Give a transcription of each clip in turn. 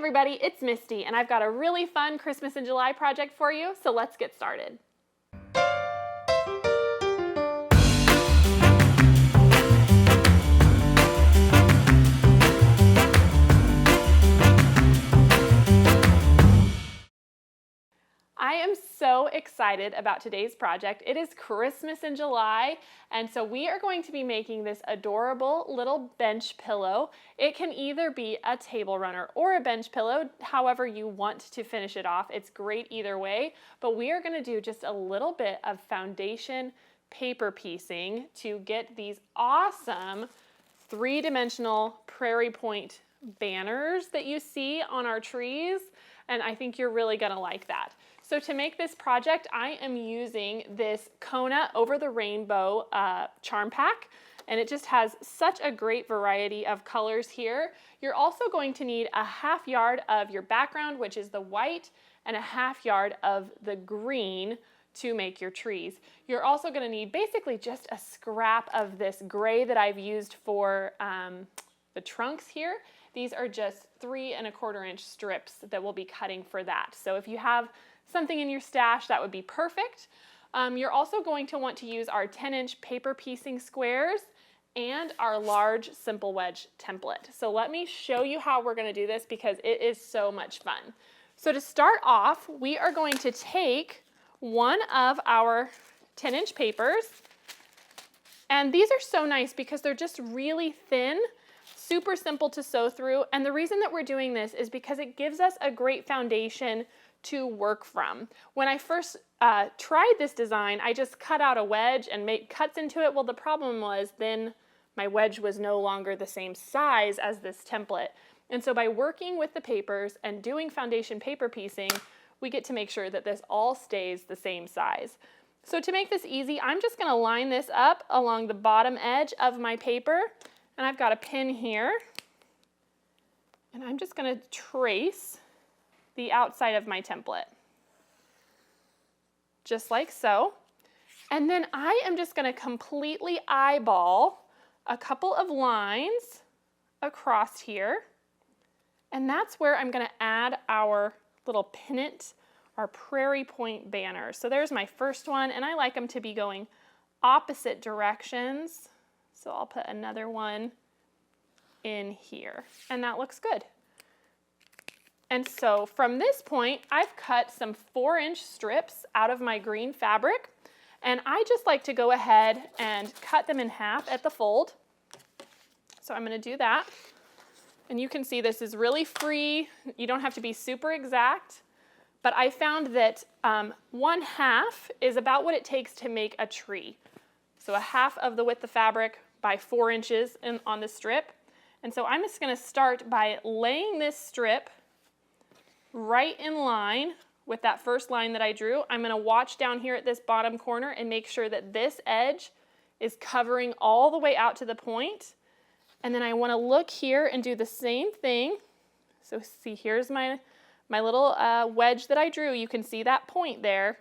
everybody, it's Misty, and I've got a really fun Christmas in July project for you, so let's get started. I am so excited about today's project. It is Christmas in July, and so we are going to be making this adorable little bench pillow. It can either be a table runner or a bench pillow, however you want to finish it off. It's great either way, but we are going to do just a little bit of foundation paper piecing to get these awesome three-dimensional prairie point banners that you see on our trees, and I think you're really going to like that. So to make this project, I am using this Kona Over the Rainbow charm pack, and it just has such a great variety of colors here. You're also going to need a ½ yard of your background, which is the white, and a ½ yard of the green to make your trees. You're also going to need basically just a scrap of this gray that I've used for the trunks here. These are just 3 1/4 inch strips that we'll be cutting for that. So if you have something in your stash, that would be perfect. You're also going to want to use our 10-inch paper piecing squares and our large simple wedge template. So let me show you how we're going to do this because it is so much fun. So to start off, we are going to take one of our 10-inch papers, and these are so nice because they're just really thin, super simple to sew through, and the reason that we're doing this is because it gives us a great foundation to work from. When I first tried this design, I just cut out a wedge and made cuts into it. Well, the problem was then my wedge was no longer the same size as this template. And so by working with the papers and doing foundation paper piecing, we get to make sure that this all stays the same size. So to make this easy, I'm just going to line this up along the bottom edge of my paper, and I've got a pin here, and I'm just going to trace the outside of my template, just like so. And then I am just going to completely eyeball a couple of lines across here, and that's where I'm going to add our little pennant, our prairie point banners. So there's my first one, and I like them to be going opposite directions. So I'll put another one in here, and that looks good. And so from this point, I've cut some 4-inch strips out of my green fabric, and I just like to go ahead and cut them in half at the fold. So I'm going to do that. And you can see this is really free. You don't have to be super exact, but I found that 1/2 is about what it takes to make a tree. So a half of the width of fabric by 4 inches on the strip. And so I'm just going to start by laying this strip right in line with that first line that I drew. I'm going to watch down here at this bottom corner and make sure that this edge is covering all the way out to the point. And then I want to look here and do the same thing. So see, here's my little wedge that I drew. You can see that point there.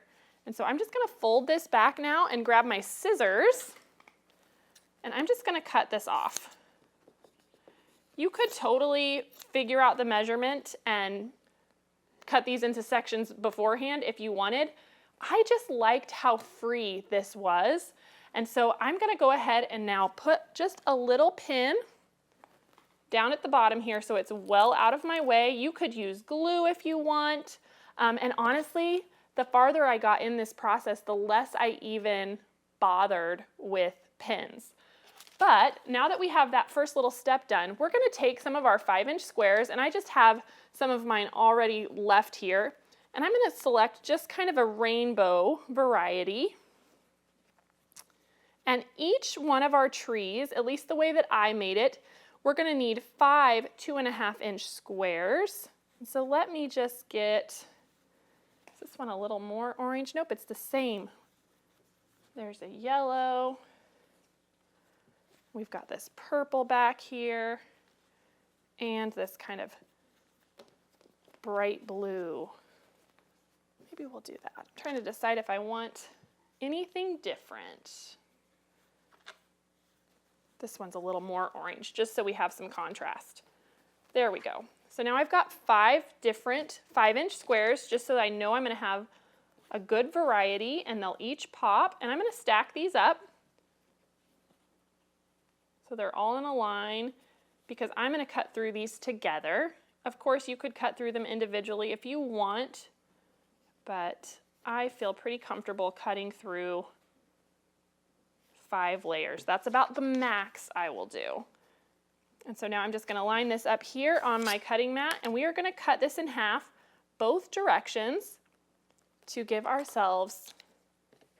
And so I'm just going to fold this back now and grab my scissors, and I'm just going to cut this off. You could totally figure out the measurement and cut these into sections beforehand if you wanted. I just liked how free this was, and so I'm going to go ahead and now put just a little pin down at the bottom here so it's well out of my way. You could use glue if you want, and honestly, the farther I got in this process, the less I even bothered with pins. But now that we have that first little step done, we're going to take some of our 5-inch squares, and I just have some of mine already left here, and I'm going to select just kind of a rainbow variety. And each one of our trees, at least the way that I made it, we're going to need 5 2.5-inch squares. And so let me just get, is this one a little more orange? Nope, it's the same. There's a yellow. We've got this purple back here, and this kind of bright blue. Maybe we'll do that. I'm trying to decide if I want anything different. This one's a little more orange, just so we have some contrast. There we go. So now I've got 5 different 5-inch squares, just so that I know I'm going to have a good variety, and they'll each pop. And I'm going to stack these up so they're all in a line, because I'm going to cut through these together. Of course, you could cut through them individually if you want, but I feel pretty comfortable cutting through 5 layers. That's about the max I will do. And so now I'm just going to line this up here on my cutting mat, and we are going to cut this in half both directions to give ourselves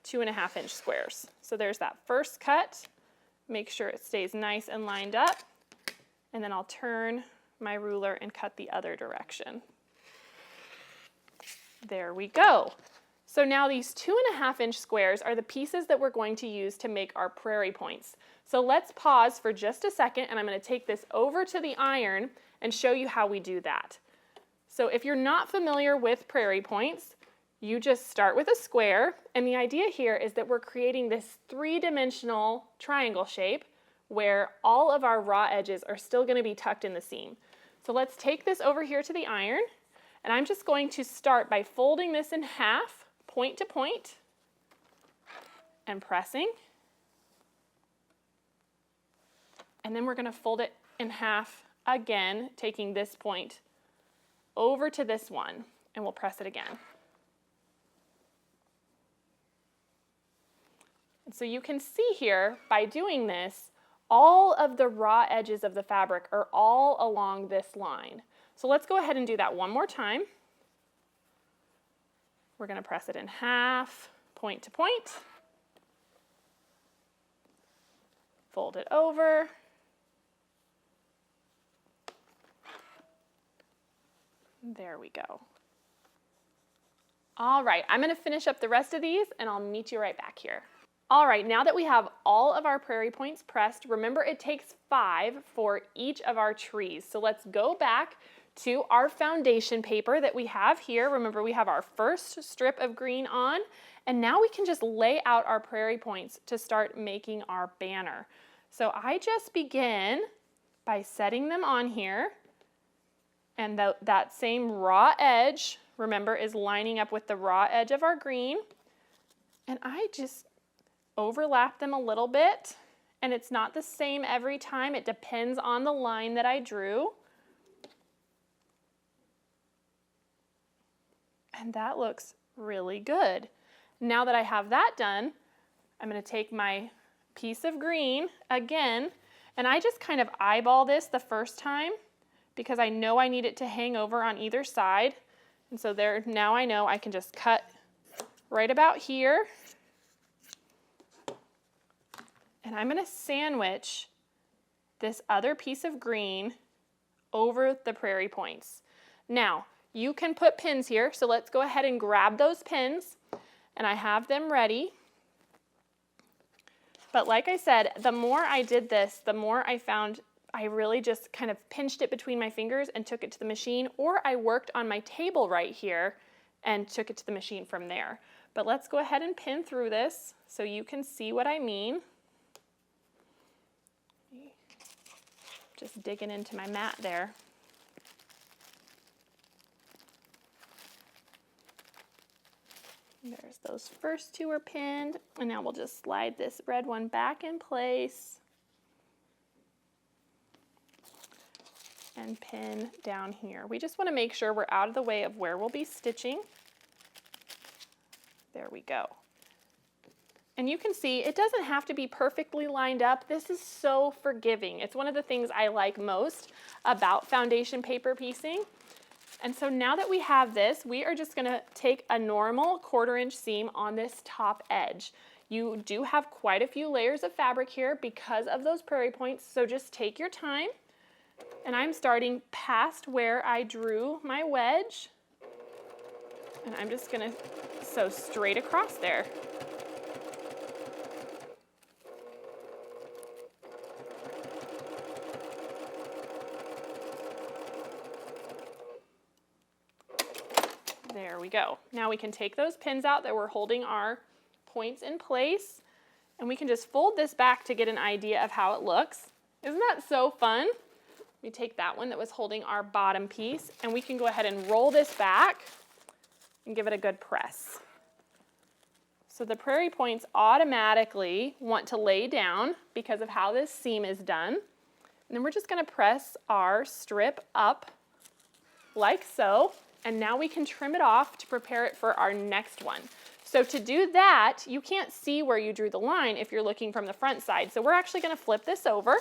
2.5-inch squares. So there's that first cut. Make sure it stays nice and lined up, and then I'll turn my ruler and cut the other direction. There we go. So now these 2.5-inch squares are the pieces that we're going to use to make our prairie points. So let's pause for just a second, and I'm going to take this over to the iron and show you how we do that. So if you're not familiar with prairie points, you just start with a square, and the idea here is that we're creating this 3-dimensional triangle shape where all of our raw edges are still going to be tucked in the seam. So let's take this over here to the iron, and I'm just going to start by folding this in half, point to point, and pressing. And then we're going to fold it in half again, taking this point over to this one, and we'll press it again. And so you can see here, by doing this, all of the raw edges of the fabric are all along this line. So let's go ahead and do that one more time. We're going to press it in half, point to point, fold it over, there we go. All right, I'm going to finish up the rest of these, and I'll meet you right back here. All right, now that we have all of our prairie points pressed, remember it takes 5 for each of our trees. So let's go back to our foundation paper that we have here. Remember, we have our first strip of green on, and now we can just lay out our prairie points to start making our banner. So I just begin by setting them on here, and that same raw edge, remember, is lining up with the raw edge of our green, and I just overlap them a little bit, and it's not the same every time. It depends on the line that I drew. And that looks really good. Now that I have that done, I'm going to take my piece of green again, and I just kind of eyeball this the first time because I know I need it to hang over on either side. And so there, now I know I can just cut right about here. And I'm going to sandwich this other piece of green over the prairie points. Now, you can put pins here, so let's go ahead and grab those pins, and I have them ready. But like I said, the more I did this, the more I found I really just kind of pinched it between my fingers and took it to the machine, or I worked on my table right here and took it to the machine from there. But let's go ahead and pin through this so you can see what I mean. Just digging into my mat there. There's those first 2 are pinned, and now we'll just slide this red one back in place and pin down here. We just want to make sure we're out of the way of where we'll be stitching. There we go. And you can see it doesn't have to be perfectly lined up. This is so forgiving. It's one of the things I like most about foundation paper piecing. And so now that we have this, we are just going to take a normal 1/4-inch seam on this top edge. You do have quite a few layers of fabric here because of those prairie points, so just take your time. And I'm starting past where I drew my wedge, and I'm just going to sew straight across there. There we go. Now we can take those pins out that we're holding our points in place, and we can just fold this back to get an idea of how it looks. Isn't that so fun? We take that one that was holding our bottom piece, and we can go ahead and roll this back and give it a good press. So the prairie points automatically want to lay down because of how this seam is done. And then we're just going to press our strip up like so, and now we can trim it off to prepare it for our next one. So to do that, you can't see where you drew the line if you're looking from the front side. So we're actually going to flip this over.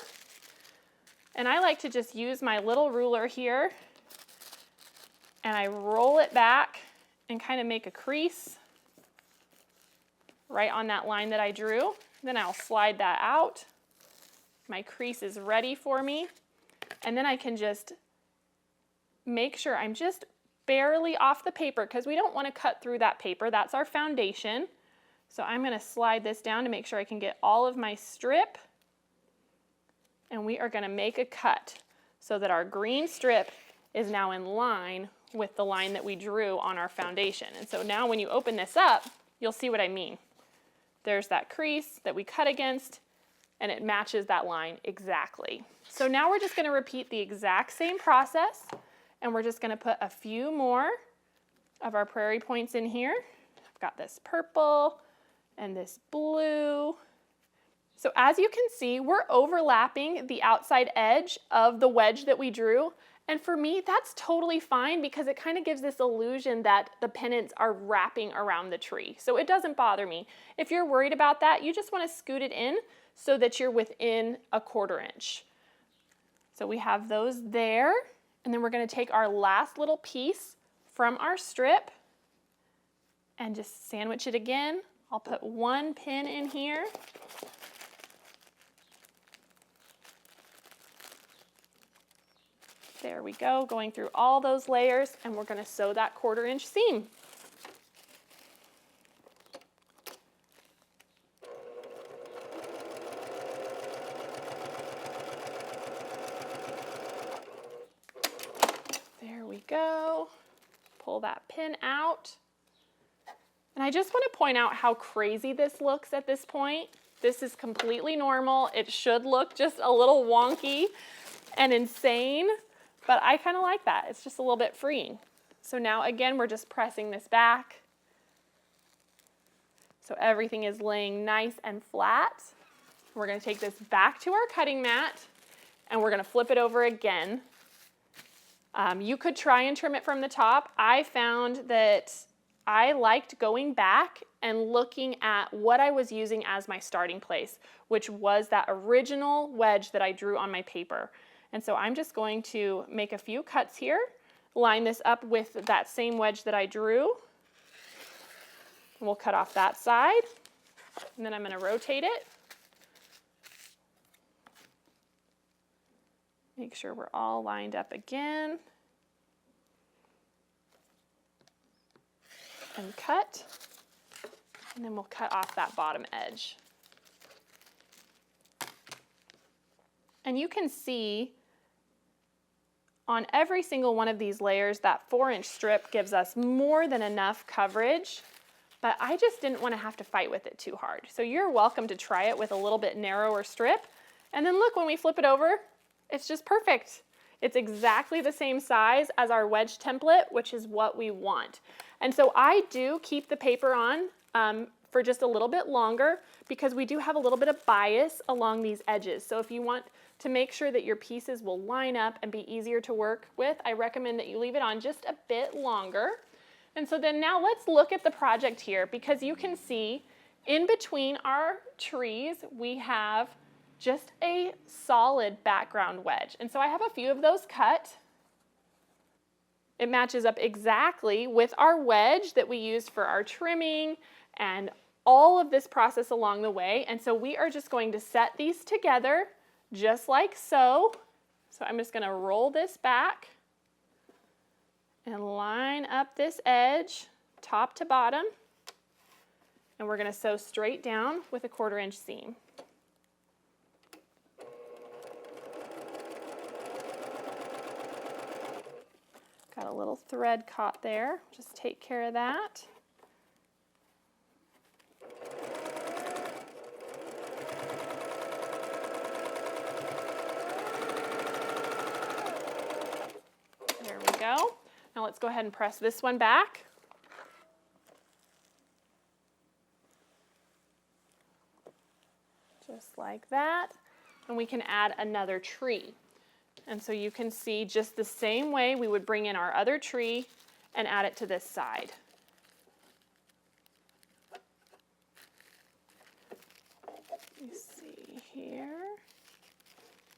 And I like to just use my little ruler here, and I roll it back and kind of make a crease right on that line that I drew. Then I'll slide that out. My crease is ready for me. And then I can just make sure I'm just barely off the paper because we don't want to cut through that paper. That's our foundation. So I'm going to slide this down to make sure I can get all of my strip. And we are going to make a cut so that our green strip is now in line with the line that we drew on our foundation. And so now when you open this up, you'll see what I mean. There's that crease that we cut against, and it matches that line exactly. So now we're just going to repeat the exact same process, and we're just going to put a few more of our prairie points in here. I've got this purple and this blue. So as you can see, we're overlapping the outside edge of the wedge that we drew. And for me, that's totally fine because it kind of gives this illusion that the pennants are wrapping around the tree. So it doesn't bother me. If you're worried about that, you just want to scoot it in so that you're within a 1/4 inch. So we have those there. And then we're going to take our last little piece from our strip and just sandwich it again. I'll put one pin in here. There we go, going through all those layers, and we're going to sew that 1/4 inch seam. There we go. Pull that pin out. And I just want to point out how crazy this looks at this point. This is completely normal. It should look just a little wonky and insane, but I kind of like that. It's just a little bit freeing. So now again, we're just pressing this back. So everything is laying nice and flat. We're going to take this back to our cutting mat, and we're going to flip it over again. You could try and trim it from the top. I found that I liked going back and looking at what I was using as my starting place, which was that original wedge that I drew on my paper. And so I'm just going to make a few cuts here, line this up with that same wedge that I drew. And we'll cut off that side, and then I'm going to rotate it. Make sure we're all lined up again. And cut. And then we'll cut off that bottom edge. And you can see on every single one of these layers, that 4-inch strip gives us more than enough coverage, but I just didn't want to have to fight with it too hard. So you're welcome to try it with a little bit narrower strip. And then look, when we flip it over, it's just perfect. It's exactly the same size as our wedge template, which is what we want. And so I do keep the paper on for just a little bit longer because we do have a little bit of bias along these edges. So if you want to make sure that your pieces will line up and be easier to work with, I recommend that you leave it on just a bit longer. And so then now let's look at the project here, because you can see in between our trees, we have just a solid background wedge. And so I have a few of those cut. It matches up exactly with our wedge that we used for our trimming and all of this process along the way. And so we are just going to set these together just like so. So I'm just going to roll this back and line up this edge top to bottom. And we're going to sew straight down with a 1/4 inch seam. Got a little thread caught there. Just take care of that. go. Now let's go ahead and press this one back. Just like that. And we can add another tree. And so you can see just the same way we would bring in our other tree and add it to this side. You see here.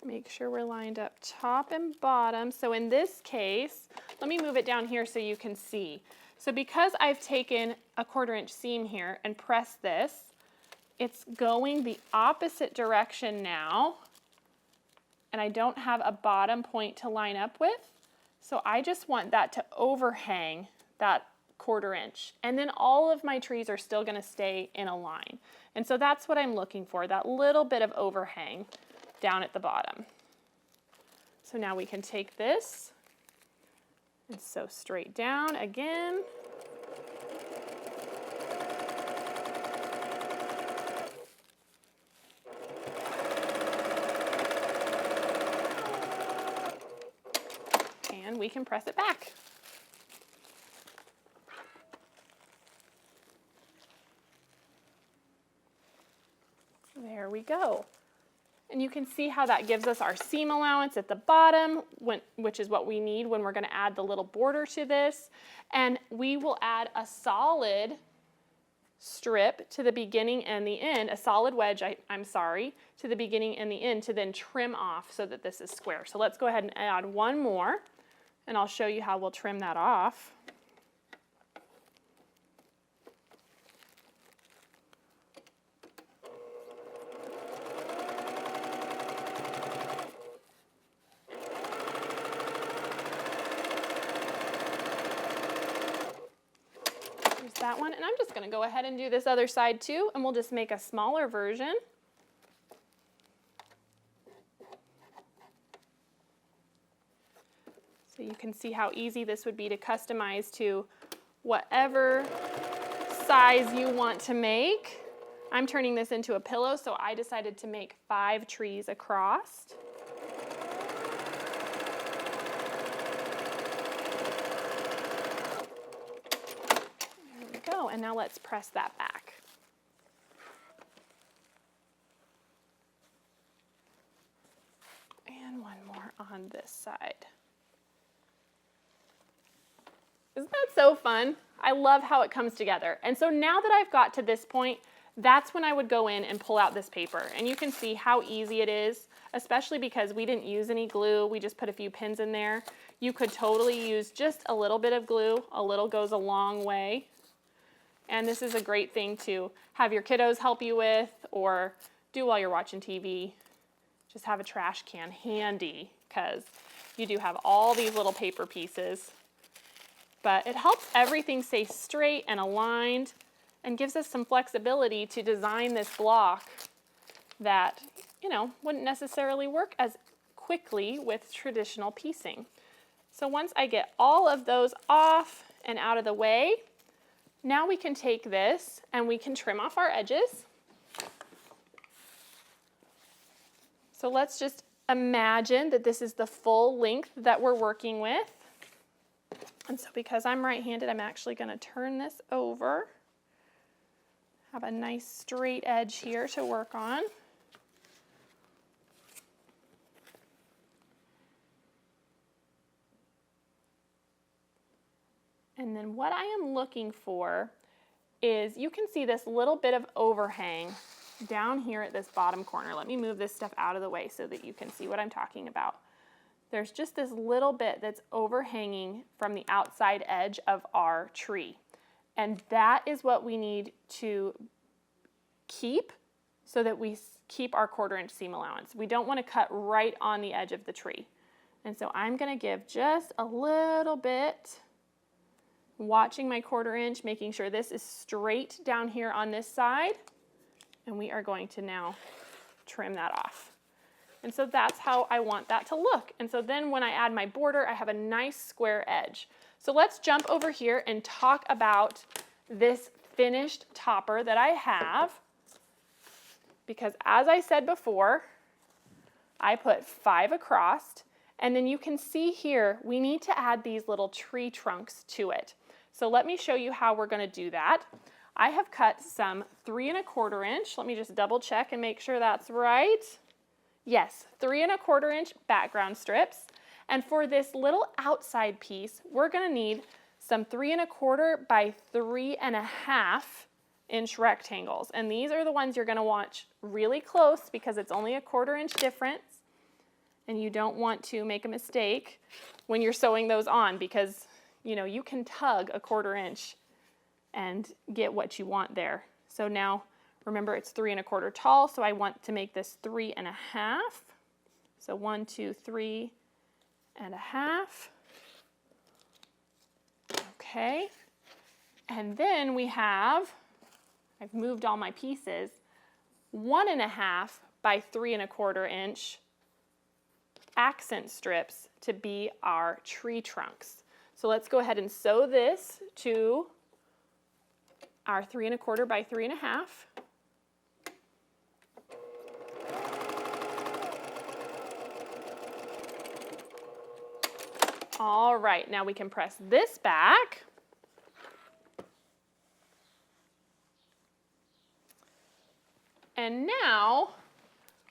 Make sure we're lined up top and bottom. So in this case, let me move it down here so you can see. So because I've taken a 1/4 inch seam here and pressed this, it's going the opposite direction now. And I don't have a bottom point to line up with. So I just want that to overhang that 1/4 inch. And then all of my trees are still going to stay in a line. And so that's what I'm looking for, that little bit of overhang down at the bottom. So now we can take this and sew straight down again. And we can press it back. There we go. And you can see how that gives us our seam allowance at the bottom, which is what we need when we're going to add the little border to this. And we will add a solid strip to the beginning and the end, a solid wedge, to the beginning and the end to then trim off so that this is square. So let's go ahead and add one more, and I'll show you how we'll trim that off. That one, and I'm just going to go ahead and do this other side too, and we'll just make a smaller version. So you can see how easy this would be to customize to whatever size you want to make. I'm turning this into a pillow, so I decided to make 5 trees across. And now let's press that back. And one more on this side. Isn't that so fun? I love how it comes together. And so now that I've got to this point, that's when I would go in and pull out this paper. And you can see how easy it is, especially because we didn't use any glue. We just put a few pins in there. You could totally use just a little bit of glue. A little goes a long way. And this is a great thing to have your kiddos help you with or do while you're watching TV. Just have a trash can handy because you do have all these little paper pieces. But it helps everything stay straight and aligned and gives us some flexibility to design this block that, you know, wouldn't necessarily work as quickly with traditional piecing. So once I get all of those off and out of the way, now we can take this and we can trim off our edges. So let's just imagine that this is the full length that we're working with. And so because I'm right-handed, I'm actually going to turn this over. Have a nice straight edge here to work on. And then what I am looking for is, you can see this little bit of overhang down here at this bottom corner. Let me move this stuff out of the way so that you can see what I'm talking about. There's just this little bit that's overhanging from the outside edge of our tree. And that is what we need to keep so that we keep our 1/4 inch seam allowance. We don't want to cut right on the edge of the tree. And so I'm going to give just a little bit, watching my 1/4 inch, making sure this is straight down here on this side. And we are going to now trim that off. And so that's how I want that to look. And so then when I add my border, I have a nice square edge. So let's jump over here and talk about this finished topper that I have. Because as I said before, I put 5 across, And then you can see here, we need to add these little tree trunks to it. So let me show you how we're going to do that. I have cut some 3 1/4 inch. Let me just double check and make sure that's right. Yes, 3 1/4 inch background strips. And for this little outside piece, we're going to need some 3 1/4 by 3 1/2 inch rectangles. And these are the ones you're going to watch really close because it's only a 1/4 inch difference. And you don't want to make a mistake when you're sewing those on because, you know, you can tug a 1/4 inch and get what you want there. So now, remember it's 3 1/4 tall, so I want to make this 3 1/2. So 1, 2, 3 1/2. Okay. And then we have, I've moved all my pieces, 1 1/2 by 3 1/4 inch accent strips to be our tree trunks. So let's go ahead and sew this to our 3 1/4 by 3 1/2. All right, now we can press this back. And now,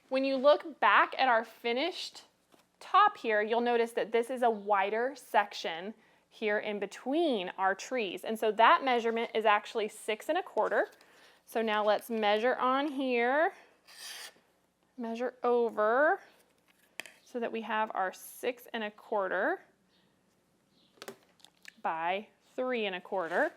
when you look back at our finished top here, you'll notice that this is a wider section here in between our trees. And so that measurement is actually 6 1/4. So now let's measure on here, measure over so that we have our 6 1/4 by 3 1/4.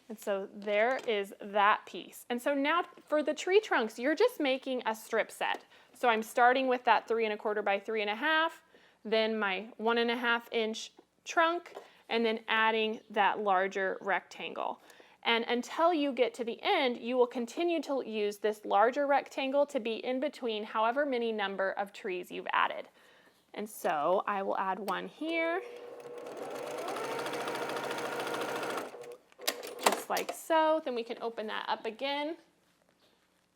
And so there is that piece. And so now for the tree trunks, you're just making a strip set. So I'm starting with that 3 1/4 by 3 1/2, then my 1 1/2 inch trunk, and then adding that larger rectangle. And until you get to the end, you will continue to use this larger rectangle to be in between however many number of trees you've added. And so I will add one here, just like so. Then we can open that up again,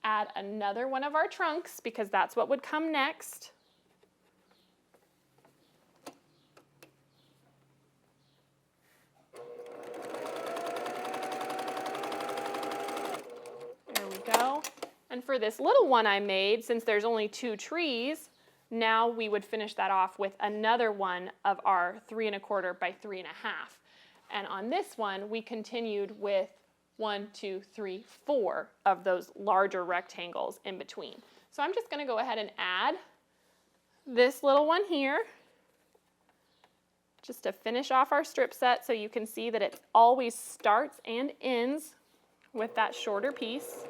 add another one of our trunks because that's what would come next. There we go. And for this little one I made, since there's only 2 trees, now we would finish that off with another one of our 3 1/4 by 3 1/2. And on this one, we continued with 1, 2, 3, 4 of those larger rectangles in between. So I'm just going to go ahead and add this little one here just to finish off our strip set so you can see that it always starts and ends with that shorter piece.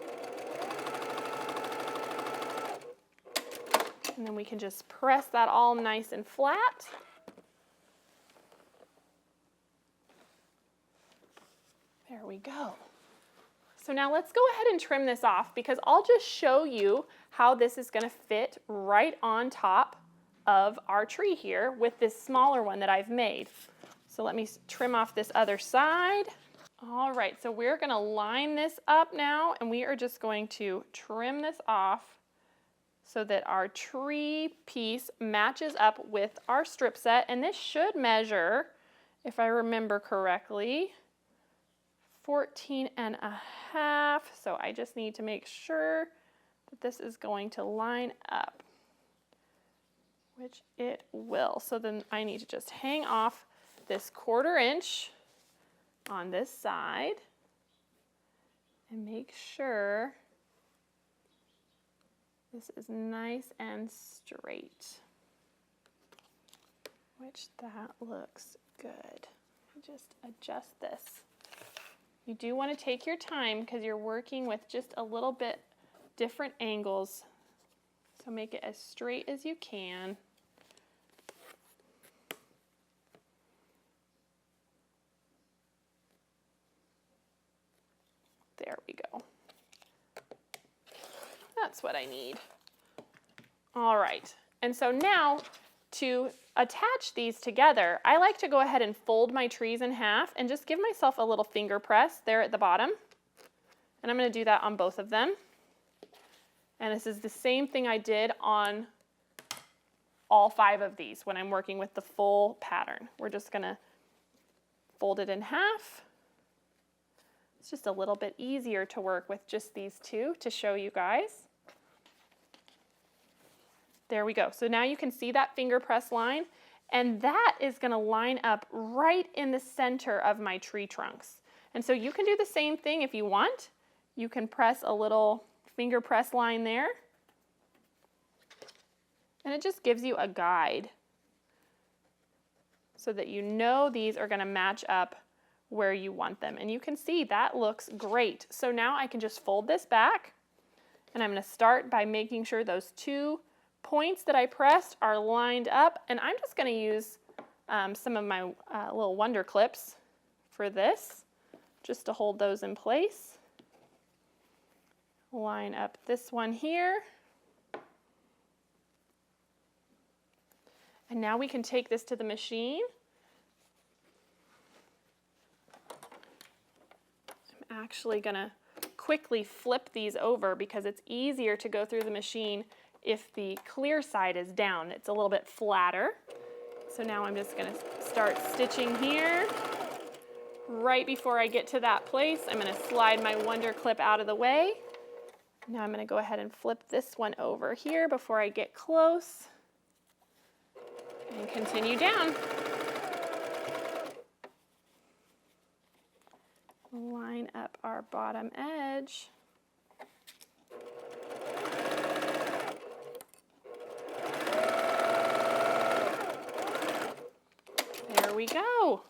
And then we can just press that all nice and flat. There we go. So now let's go ahead and trim this off because I'll just show you how this is going to fit right on top of our tree here with this smaller one that I've made. So let me trim off this other side. All right, so we're going to line this up now and we are just going to trim this off so that our tree piece matches up with our strip set. And this should measure, if I remember correctly, 14 1/2. So I just need to make sure that this is going to line up, which it will. So then I need to just hang off this 1/4 inch on this side and make sure this is nice and straight, which that looks good. Just adjust this. You do want to take your time because you're working with just a little bit different angles. So make it as straight as you can. There we go. That's what I need. All right, and so now to attach these together, I like to go ahead and fold my trees in half and just give myself a little finger press there at the bottom. And I'm going to do that on both of them. And this is the same thing I did on all 5 of these when I'm working with the full pattern. We're just gonna fold it in half. It's just a little bit easier to work with just these 2 to show you guys. There we go. So now you can see that finger press line, and that is gonna line up right in the center of my tree trunks. And so you can do the same thing if you want. You can press a little finger press line there, and it just gives you a guide so that you know these are gonna match up where you want them. And you can see that looks great. So now I can just fold this back, and I'm gonna start by making sure those 2 points that I pressed are lined up, and I'm just going to use some of my little wonder clips for this, just to hold those in place. Line up this one here. And now we can take this to the machine. I'm actually going to quickly flip these over because it's easier to go through the machine if the clear side is down. It's a little bit flatter. So now I'm just gonna start stitching here. Right before I get to that place, I'm gonna slide my wonder clip out of the way. Now I'm gonna go ahead and flip this one over here before I get close. And continue down. Line up our bottom edge. There we go.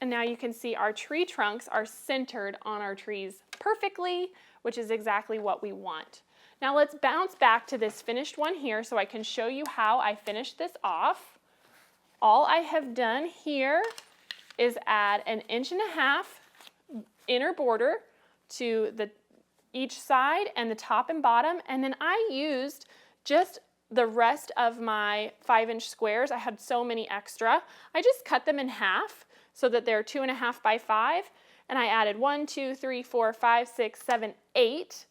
And now you can see our tree trunks are centered on our trees perfectly, which is exactly what we want. Now let's bounce back to this finished one here so I can show you how I finished this off. All I have done here is add 1.5 inches inner border to each side and the top and bottom, and then I used just the rest of my 5-inch squares. I had so many extra. I just cut them in half so that they're 2.5 by 5, and I added 1, 2, 3, 4, 5, 6, 7, 8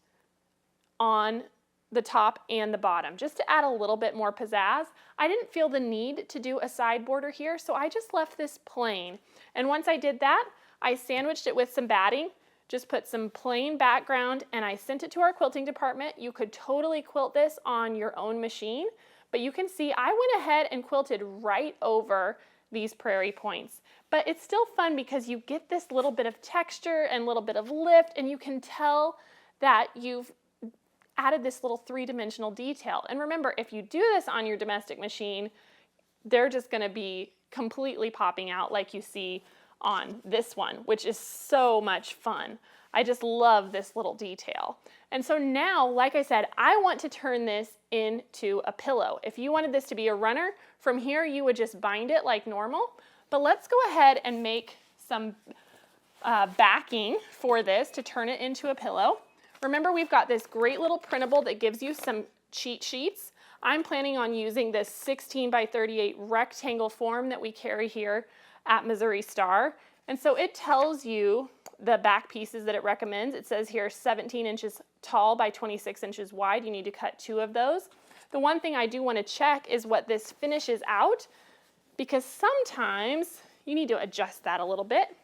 on the top and the bottom, just to add a little bit more pizzazz. I didn't feel the need to do a side border here, so I just left this plain. And once I did that, I sandwiched it with some batting, just put some plain background, and I sent it to our quilting department. You could totally quilt this on your own machine, but you can see I went ahead and quilted right over these prairie points. But it's still fun because you get this little bit of texture and a little bit of lift, and you can tell that you've added this little 3-dimensional detail. And remember, if you do this on your domestic machine, they're just gonna be completely popping out like you see on this one, which is so much fun. I just love this little detail. And so now, like I said, I want to turn this into a pillow. If you wanted this to be a runner, from here you would just bind it like normal. But let's go ahead and make some backing for this to turn it into a pillow. Remember, we've got this great little printable that gives you some cheat sheets. I'm planning on using this 16 by 38 rectangle form that we carry here at Missouri Star. And so it tells you the back pieces that it recommends. It says here 17 inches tall by 26 inches wide. You need to cut 2 of those. The one thing I do want to check is what this finishes out, because sometimes you need to adjust that a little bit.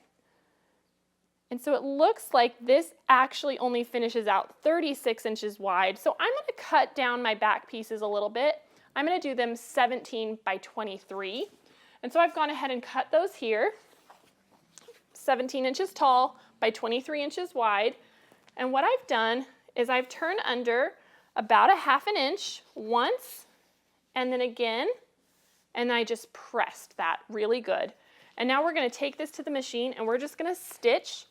And so it looks like this actually only finishes out 36 inches wide. So I'm going to cut down my back pieces a little bit. I'm going to do them 17 by 23. And so I've gone ahead and cut those here, 17 inches tall by 23 inches wide. And what I've done is I've turned under about 1/2 inch once, and then again, and I just pressed that really good. And now we're going to take this to the machine, and we're just going to stitch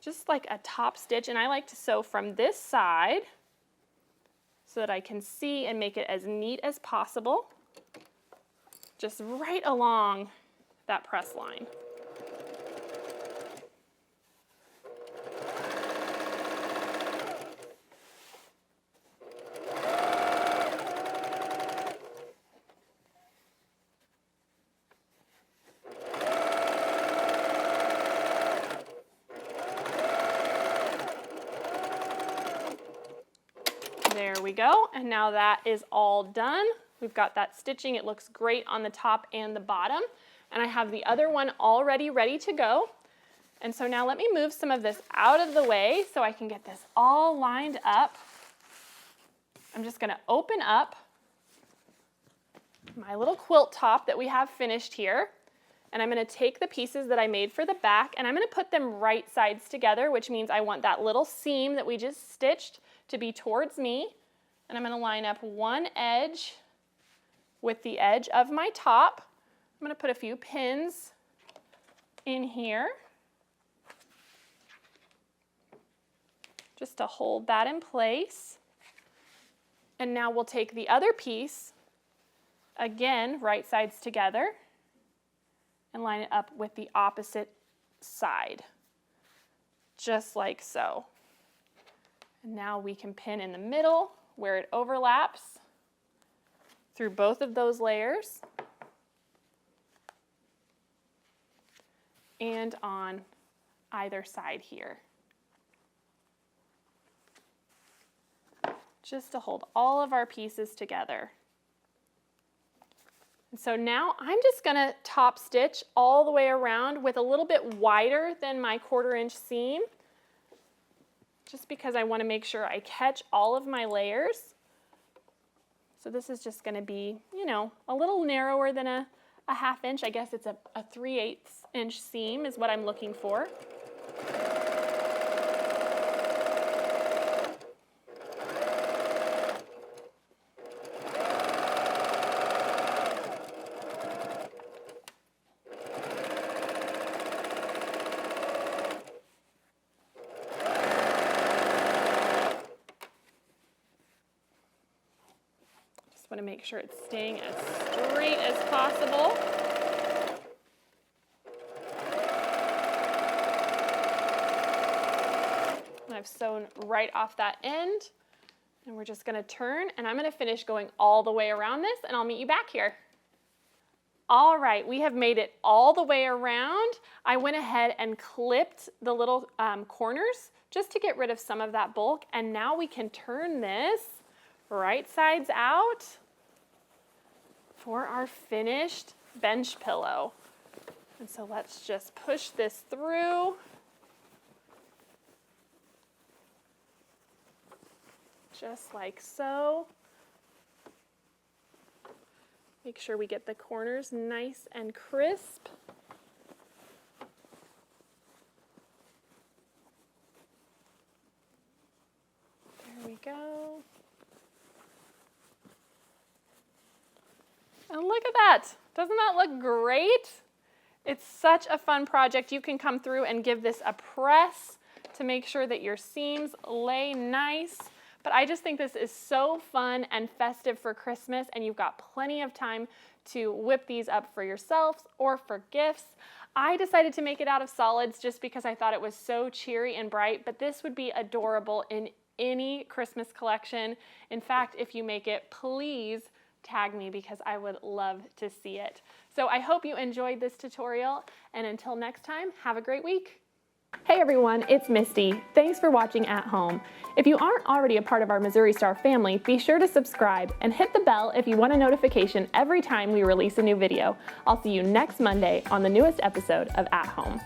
just like a top stitch. And I like to sew from this side so that I can see and make it as neat as possible, just right along that press line. There There we go, and now that is all done. We've got that stitching. It looks great on the top and the bottom. And I have the other one already ready to go. And so now let me move some of this out of the way so I can get this all lined up. I'm just gonna open up my little quilt top that we have finished here. And I'm gonna take the pieces that I made for the back and I'm gonna put them right sides together, which means I want that little seam that we just stitched to be towards me. And I'm gonna line up one edge with the edge of my top. I'm gonna put a few pins in here just to hold that in place. And now we'll take the other piece, again, right sides together, and line it up with the opposite side, just like so. And now we can pin in the middle where it overlaps through both of those layers and on either side here, just to hold all of our pieces together. And so now I'm just gonna top stitch all the way around with a little bit wider than my 1/4 inch seam, just because I wanna make sure I catch all of my layers. So this is just gonna be, you know, a little narrower than a 1/2 inch. I guess it's a 3/8 inch seam is what I'm looking for. Want to make sure it's staying as straight as possible. And I've sewn right off that end, and we're just going to turn, and I'm going to finish going all the way around this, and I'll meet you back here. All right, we have made it all the way around. I went ahead and clipped the little corners just to get rid of some of that bulk, and now we can turn this right sides out for our finished bench pillow. And so let's just push this through. Just like so. Make sure we get the corners nice and crisp. There we go. And look at that. Doesn't that look great? It's such a fun project. You can come through and give this a press to make sure that your seams lay nice. But I just think this is so fun and festive for Christmas, and you've got plenty of time to whip these up for yourselves or for gifts. I decided to make it out of solids just because I thought it was so cheery and bright, but this would be adorable in any Christmas collection. In fact, if you make it, please tag me because I would love to see it. So I hope you enjoyed this tutorial, and until next time, have a great week. Hey everyone, it's Misty. Thanks for watching at home. If you aren't already a part of our Missouri Star family, be sure to subscribe and hit the bell if you want a notification every time we release a new video. I'll see you next Monday on the newest episode of At Home.